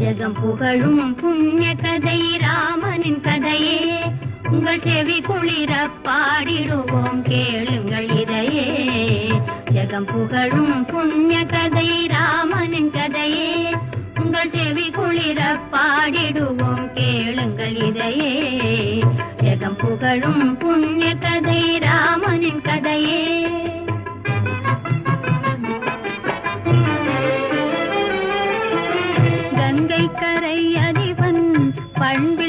ஜெகம் புகழும் புண்ணிய கதை ராமனின் கதையே உங்கள் செவி குளிர பாடிடுவோம் கேளுங்கள் இதையே ஜெகம் புகழும் புண்ணிய கதை ராமனின் கதையே உங்கள் செவி குளிர பாடிடுவோம் கேளுங்கள் இதையே ஜெகம் புகழும் புண்ணிய கதை ராமனின் கதையே கங்கை கரை அதிபன் பண்பு